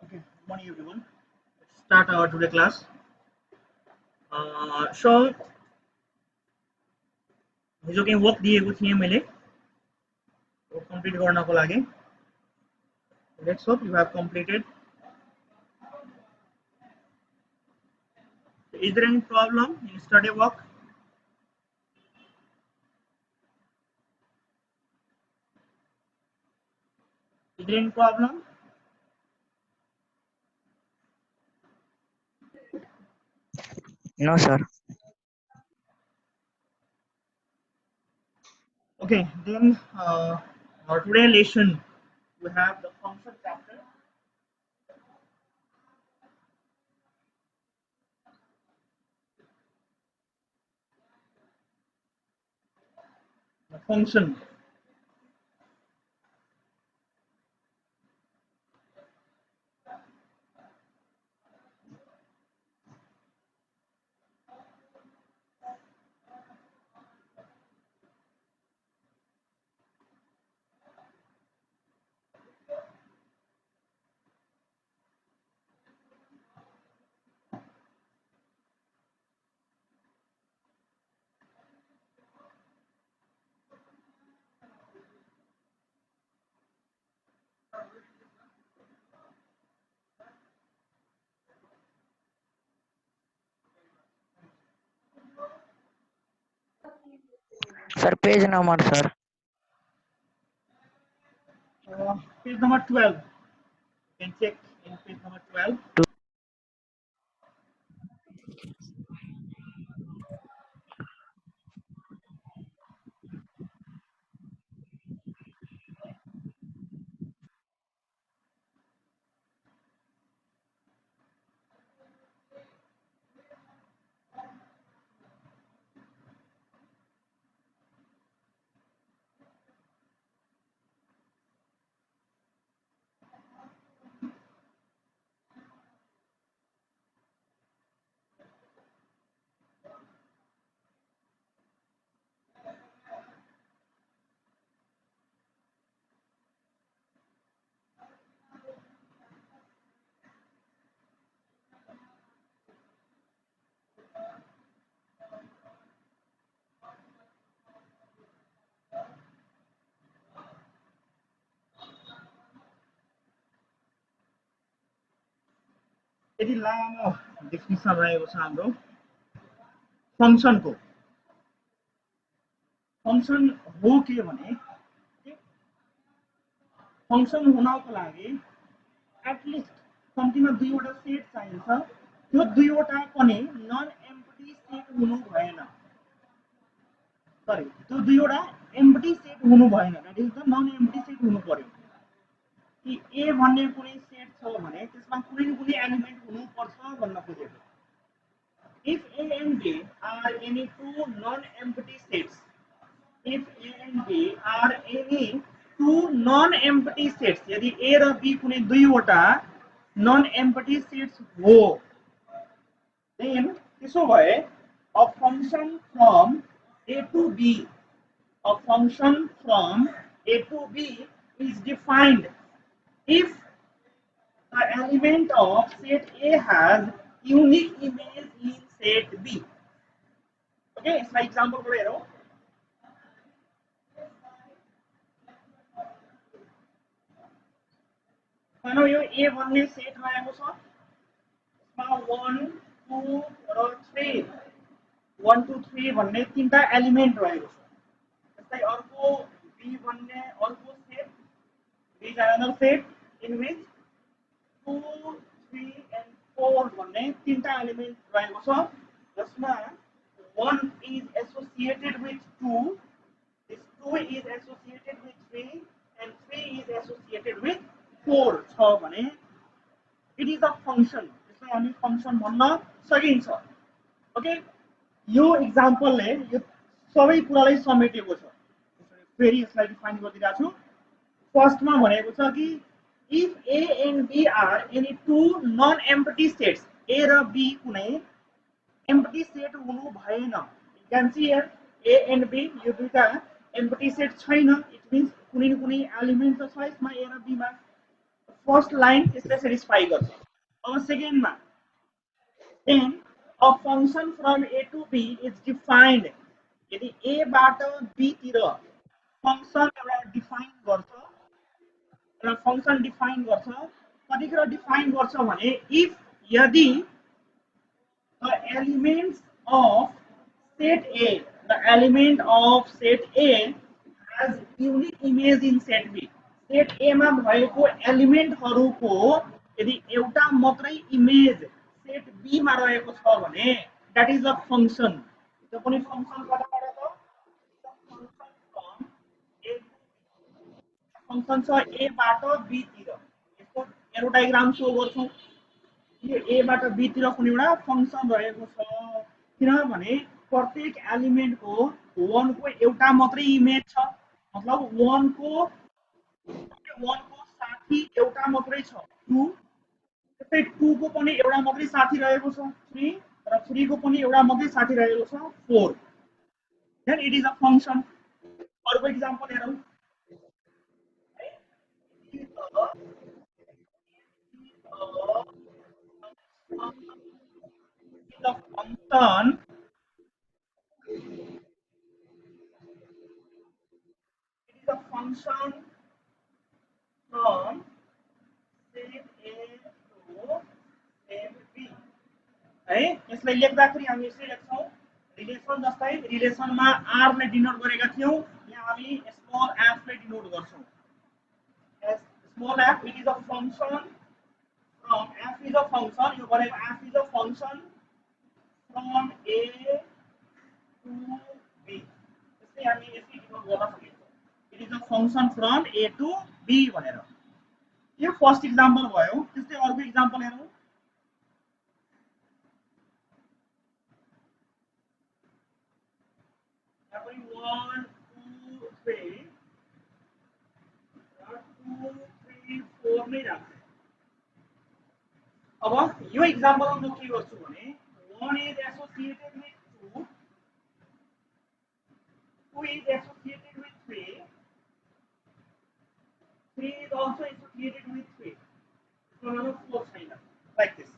Okay, good morning everyone. Let's start our today class. So हिजो केही work दिएको थिएँ मैले कम्प्लिट गर्नको लागि. Let's hope you have completed. Is there any problem in study work? Is there any problem? No, sir. Okay, then our today lesson we have the function chapter. The function. Sir, page number, sir. Page number 12. You can check in page number 12. यदि लामो definition रहेको छ हाम्रो फङ्सनको. Function हो के भने function हुनको लागि एटलिस्ट कम्तीमा दुईवटा सेट चाहिन्छ. त्यो दुईवटा पनि नन एम्प्टी सेट हुनु भएन. सरी, त्यो दुईवटा एम्प्टी सेट हुनु भएन. That is the non empty set हुनु पर्यो. कि ए भन्ने कुनै सेट छ भने त्यसमा कुनै न कुनै एलिमेन्ट हुनुपर्छ भन्न खोजेको. If A and B are any two non-empty sets, if A and B are any two non-empty sets, यदि A र B कुनै दुईवटा non-empty sets हो, then त्यसो भए a function from A to B, a function from A to B is defined if the element of set A has unique image in set B. Okay, यसमा example को हेरौँ. मानौ यो A भन्ने set रहेको छ. यसमा 1 2 र 3 1 2 3 भन्ने तीनटा एलिमेन्ट रहेको छ. जस्तै अर्को B भन्ने अर्को set, B is another set in which 2 3 and 4 भन्ने तीनटा एलिमेन्ट रहेको छ. जसमा 1 is associated with 2, this 2 is associated with 3 and 3 is associated with 4 छ भने it is a function. यसलाई हामी फंक्शन भन्न सकिन्छ. ओके, यो एक्जाम्पलले यो सबै कुरालाई समेटेको छ. फेरि यसलाई डिफाइन गरिदिरहेको छु. फर्स्टमा भनेको छ कि if A and B are any two non-empty sets, A र B कुनै empty set हुनु भएन. You can see here A and B यो दुईटा empty set छैन. It means कुनै न कुनै एलिमेन्ट त छ यसमा A र B मा. फर्स्ट लाइन त्यसले सेटिस्फाई गर्छ। अब सेकेन्डमा then a function from a to b is defined, यदि a बाट b तिर फंक्शन एउटा डिफाइन गर्छ, एउटा फंक्शन डिफाइन गर्छ, कतिखेर डिफाइन गर्छ भने इफ यदि the elements of set A, the element of set A has unique image in set B, set A मा भएको एलिमेन्टहरुको यदि एउटा मात्रै इमेज सेट B मा रहेको छ भने that is a function। त्यो पनि फंक्शन कताबाट छ? Function from A to B, function छ A बाट B तिर। यसको एरो डायग्राम सो गर्छौं। यो A बाट B तिर कुनै एउटा फंक्शन रहेको छ, किनभने प्रत्येक एलिमेन्टको 1 को एउटा मात्रै इमेज छ, मतलब 1 को साथी एउटा मात्रै छ 2, त्यसै 2 को पनि एउटा मात्रै साथी रहेको छ 3, र 3 को पनि एउटा मात्रै साथी रहेको छ 4, then it is a function. अर्को एक्जाम्पल हेरौं। the function it is a function from set A to set B है। यसलाई लेख्दाखेरि हामी यसरी लेख्छौं रिलेसन, जस्तै रिलेसनमा r ले डिनोट गरेका थियौं, यहाँ हामी स्मल f ले डिनोट गर्छौं। Small f it is a function from f is a function, यो भनेको f is a function from A to B, त्यसै हामी यसरी डिनोट गर्न सकिन्छ। it is a function from A to B भनेर। यो फर्स्ट एक्जाम्पल भयो। त्यस्तै अर्को एक्जाम्पल हेरौं। यहाँ पनि 1 2 3 2 3 4 नै राख्छ। अब यो एक्जाम्पलमा म के गर्छु भने 1 is associated with 2, 2 is associated with 3, 3 is also associated with 3, so 4 छैन, like this।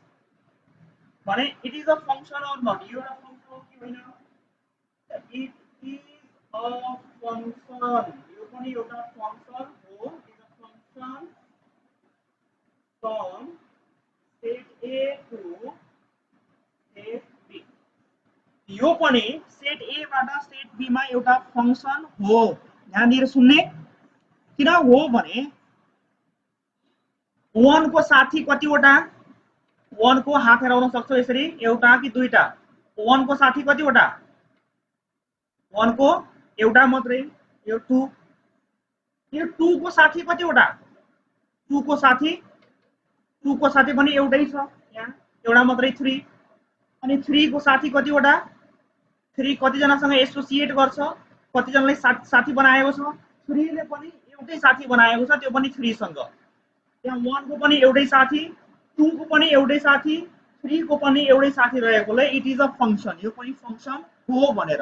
भने it is a function or not? यो एउटा फंक्शन हो कि होइन? it is a function, यो पनि एउटा फंक्शन हो। it is a function from set A to set B, यो पनि सेट A बाट सेट B मा एउटा फंक्शन हो। ध्यान दिएर सुन्ने। किन हो भने 1 को साथी कतिवटा? 1 को हात हराउन सक्छौ यसरी, एउटा कि दुईटा? 1 को साथी कतिवटा? 1 को एउटा मात्रै, यो 2। यो 2 को साथी कतिवटा? 2 को साथी पनि एउटै छ, यहाँ एउटा मात्रै 3। अनि 3 को साथी कतिवटा? 3 कतिजनासँग एसोसिएट गर्छ, कतिजनालाई साथी बनाएको छ? 3 ले पनि एउटै साथी बनाएको छ, त्यो पनि 3 सँग। यहाँ 1 को पनि एउटै साथी, 2 को पनि एउटै साथी, 3 को पनि एउटै साथी रहेकोले इट इज अ फंक्शन, यो पनि फंक्शन हो भनेर।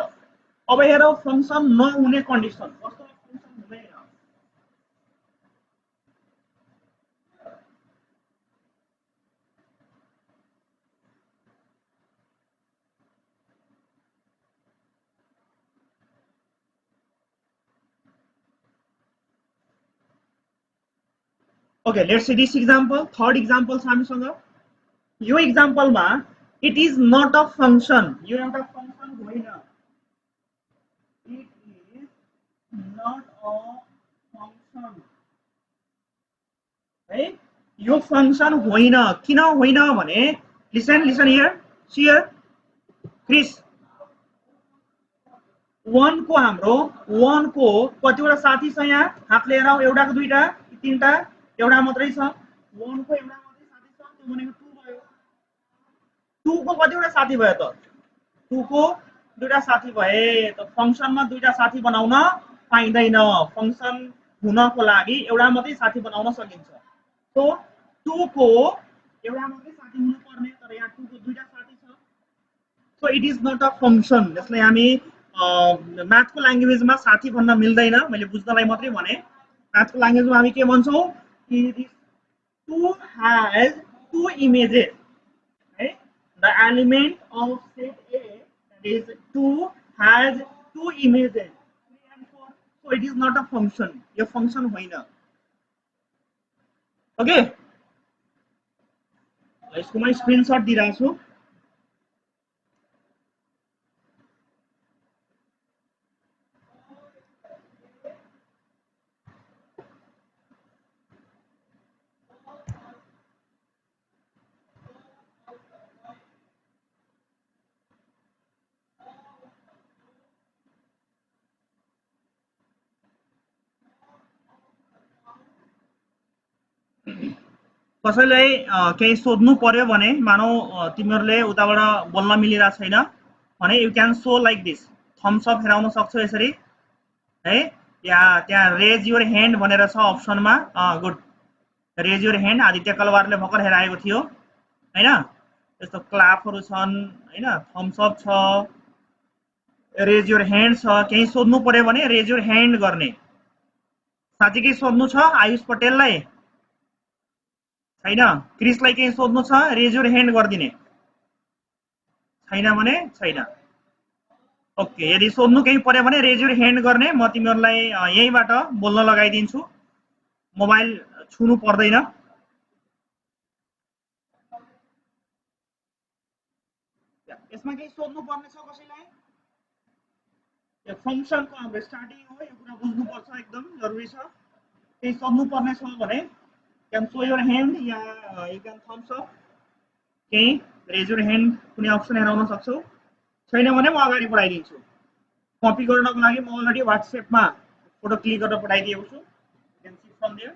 अब हेरौं फंक्शन नहुने कन्डिसन, कस्तो फंक्शन हुँदैन। Okay, let's see this example. Third example छ हामीसँग। यो एक्जाम्पलमा it is not a function, यो एउटा फंक्शन होइन। it is not a function है, यो फंक्शन होइन। किन होइन भने listen here, see here, Chris, 1 को हाम्रो 1 को कतिवटा साथी छ? यहाँ हात लिएर आऊ, एउटा कि दुईटा कि तीनटा? एउटा मात्रै छ। 1 को एउटा मात्रै साथी छ, त्यो भनेको 2 भयो। 2 को कतिवटा साथी भयो त? 2 को दुईटा साथी भए त फंक्शनमा दुईटा साथी बनाउन पाइँदैन। फंक्शन हुनको लागि एउटा मात्रै साथी बनाउन सकिन्छ। सो 2 को एउटा मात्रै साथी हुनु पर्ने, तर यहाँ 2 को दुईटा साथी छ, so it is not a function. यसलाई हामी म्याथको ल्याङ्ग्वेजमा साथी भन्न मिल्दैन, मैले बुझ्नलाई मात्रै भने। म्याथको ल्याङ्ग्वेजमा हामी के भन्छौं कि 2 has 2 images, right? The element of set A, that is 2, has 2 images, 3 and 4. So it is not a function. Your function होइन. Okay, यसको मैं स्क्रिनशट दिइरहेको छु. कसैलाई केही सोध्नु पर्यो भने मानौ तिमीहरूले उताबाट बोल्न मिलिरहेको छैन भने you can show like this, thumbs up हेराउन सक्छौ यसरी है. त्यहाँ रेज योर ह्यान्ड भनेर छ अप्सनमा. Good, raise your hand Aditya कलवारले भर्खर हेराएको थियो हैन. यस्तो क्लापहरू छन् हैन, थम्स अप छ, रेज योर ह्यान्ड छ. केही सोध्नु पर्यो भने रेज योर ह्यान्ड गर्ने. साँच्चीकै सोध्नु छ आयुष पटेललाई? छैन. क्रिसलाई केही सोध्नु छ रेज योर ह्यान्ड गरिदिने. छैन भने छैन. ओके, यदि सोध्नु केही पर्यो भने रेज योर ह्यान्ड गर्ने. म तिमीहरूलाई यहीँबाट बोल्न लगाइदिन्छु, मोबाइल छुनु पर्दैन. यसमा केही सोध्नु पर्ने छ कसैलाई? यो फंक्शनको हाम्रो स्टार्टिङ हो, यो कुरा बुझ्नुपर्छ, एकदम जरुरी छ. केही सोध्नु पर्ने छ भने क्यान सो योर ह्यान्ड या यु क्यान थम्स अप. केही रेज योर ह्यान्ड कुनै अप्सन हेराउन सक्छौ. छैन भने म अगाडि बढाइदिन्छु. कपी गर्नको लागि म अलरेडी व्हाट्सएपमा फोटो क्लिक गरेर पठाइदिएको छु. You can see from there.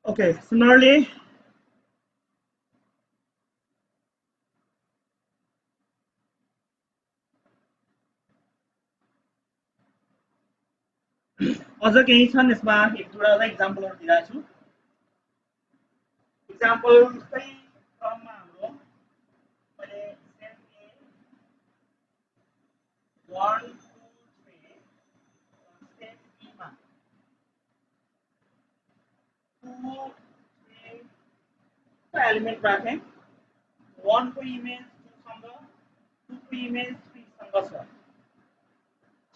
Okay, similarly, अझ केही छन् यसमा. एक दुईवटा इक्जाम्पलहरू दिइरहेको छु. इक्जाम्पल चाहिँ क्रममा हाम्रो मैले सेट ए 1 2 3 सेट बी मा 2 3 एलिमेन्ट राखेँ. 1 को इमेज 2 सँग, 2 को इमेज 3 सँग छ,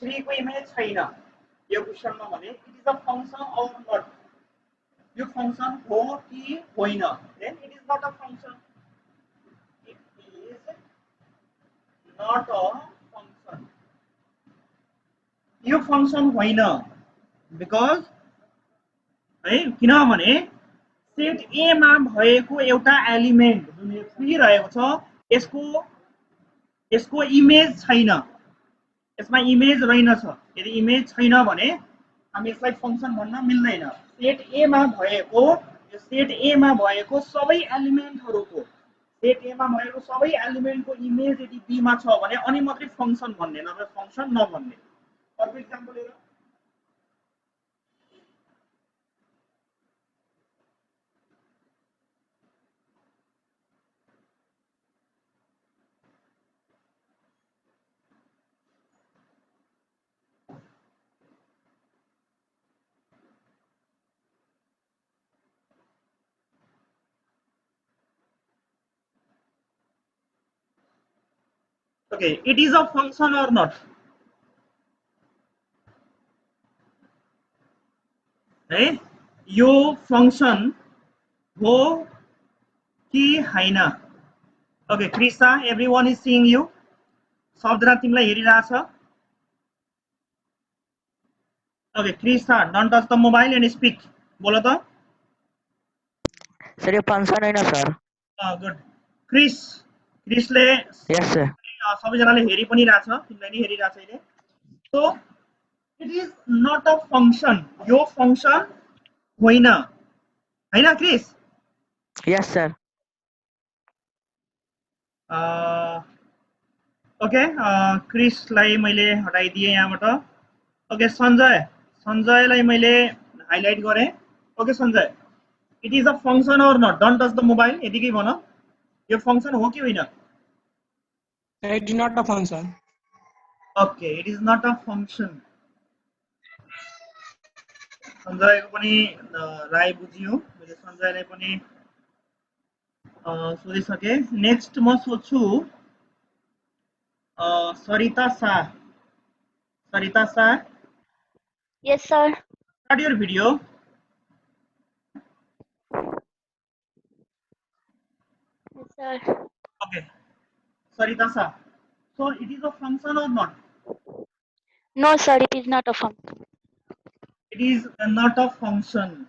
3 को इमेज छैन. यो क्वेशनमा भने it is a function or not. यो फंक्शन हो कि होइन? Then it is not a function. It is not a function. यो फंक्शन होइन. बिकज है, किनभने सेट ए मा भएको एउटा एलिमेन्ट जुन यो 3 रहेको छ यसको यसको इमेज छैन. यसमा इमेज रहेनछ. यदि इमेज छैन भने हामी यसलाई फंक्शन भन्न मिल्दैन. सेट ए मा भएको, यो सेट ए मा भएको सबै एलिमेन्टहरुको, सेट ए मा भएको सबै एलिमेन्टको इमेज यदि बी मा छ भने अनि मात्रै फंक्शन भन्ने, नभए फंक्शन नभन्ने. अर्को एक्जाम्पल हेरौँ. Okay, it is a function or not? है, यो फंक्शन हो कि हैन? ओके क्रिसा, एभ्रीवन इज सीइङ यू. सबजना तिमीलाई हेरिरहेछ. ओके क्रिसा, don't touch the mobile and speak. बोल त. सर यो फंक्शन हैन सर. गुड. क्रिसले यस सर. सबैजनाले हेरि पनि रहेछ, तिमीलाई नि हेरिरहेछ अहिले. So it is not a function. यो फंक्शन होइन. हैन क्रिस? Yes sir. ओके क्रिसलाई मैले हटाइदिएँ यहाँबाट ओके सञ्जयलाई मैले हाइलाइट गरेँ okay Sanjay it is a function और not don't touch the mobile यतिकै भन यो फंक्शन हो कि होइन It is not a function. Okay it is not a function सञ्जयको पनि राय बुझियो मैले सञ्जयलाई पनि सोधिसकेँ नेक्स्ट म सोध्छु Sarita Shah Yes, sir. start your video Yes, sir. okay Sarita Shah so it is a function or not No, sir, it is not a function. it is not a function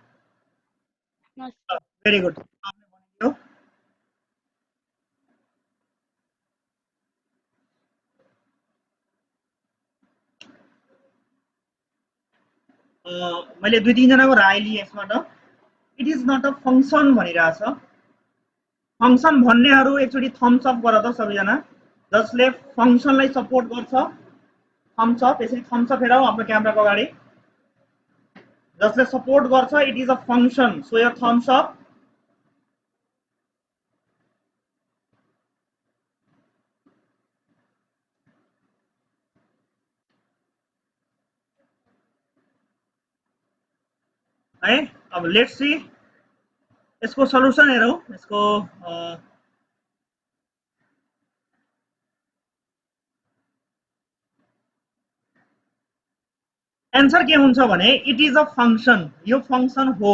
No, sir. very good आपने भनिदियो मैले दुई तीनजनाको राय लिएँ यसबाट it is not a function भनिरहेछ function भन्नेहरू एकचोटि थम्स अप गर त सबैजना जसले फंक्शनलाई सपोर्ट गर्छ थम्स अप यसरी थम्स अप हेरौँ आफ्नो क्यामेराको अगाडि जसले सपोर्ट गर्छ it is a function so your thumbs up है अब लेट्स सी यसको सल्युसन हेरौँ यसको एन्सर के हुन्छ भने इट इज अ फंक्शन यो फंक्शन हो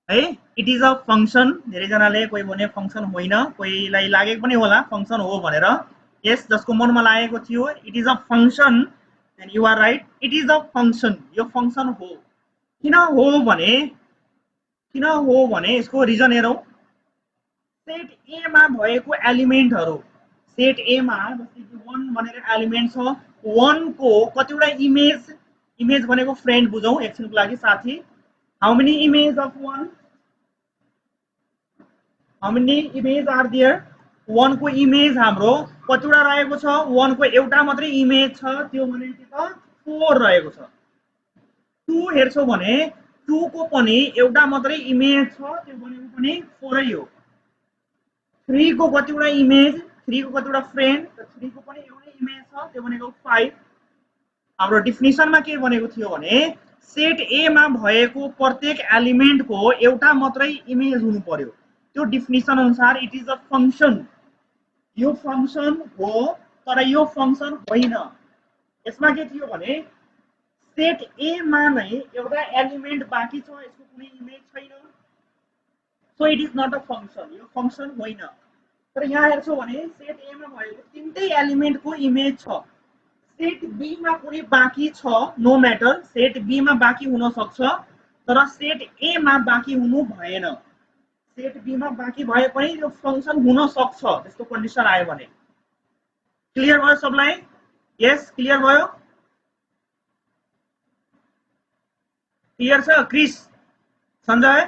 है इट इज अ फंक्शन धेरैजनाले कोही भने फंक्शन होइन कोहीलाई लागेको पनि होला फंक्शन हो भनेर यस जसको मनमा लागेको थियो it is a function then you are right it is a function यो फंक्शन हो किन हो भने यसको रिजन हेरौँ सेट ए मा भएको एलिमेन्टहरू सेट ए मा जस्तै कि 1 भनेर एलिमेन्ट छ 1 को कतिवटा इमेज भनेको फ्रेन्ड बुझौँ एकछिनको लागि साथी how many image of 1 how many image are there 1 को इमेज हाम्रो कतिवटा रहेको छ 1 को एउटा मात्रै इमेज छ त्यो भनेको त 4 रहेको छ 2 हेर्छौ भने 2 को पनि एउटा मात्रै इमेज छ त्यो भनेको पनि 4 हो 3 को कतिवटा इमेज 3 को कतिवटा फ्रेन्ड 3 को पनि एउटै इमेज छ त्यो भनेको 5 हाम्रो डेफिनिसनमा के भनेको थियो भने सेट ए मा भएको प्रत्येक एलिमेन्टको एउटा मात्रै इमेज हुनु पर्यो त्यो डेफिनिसन अनुसार इट इज अ फंक्शन यो फंक्शन हो तर यो फंक्शन होइन यसमा के थियो भने सेट ए मा नै एउटा एलिमेन्ट बाँकी छ यसको कुनै इमेज छैन so it is not a function यो फंक्शन होइन तर यहाँ हेर्छौ भने सेट ए मा भएको तीनटै एलिमेन्टको इमेज छ सेट बी मा कुनै बाँकी छ नो म्याटर सेट बी मा बाँकी हुन सक्छ तर सेट ए मा बाँकी हुनु भएन सेट बी मा बाँकी भए पनि यो फंक्शन हुन सक्छ त्यस्तो कन्डिसन आयो भने क्लियर भयो सबलाई यस क्लियर भयो क्लियर छ क्रिस सञ्जय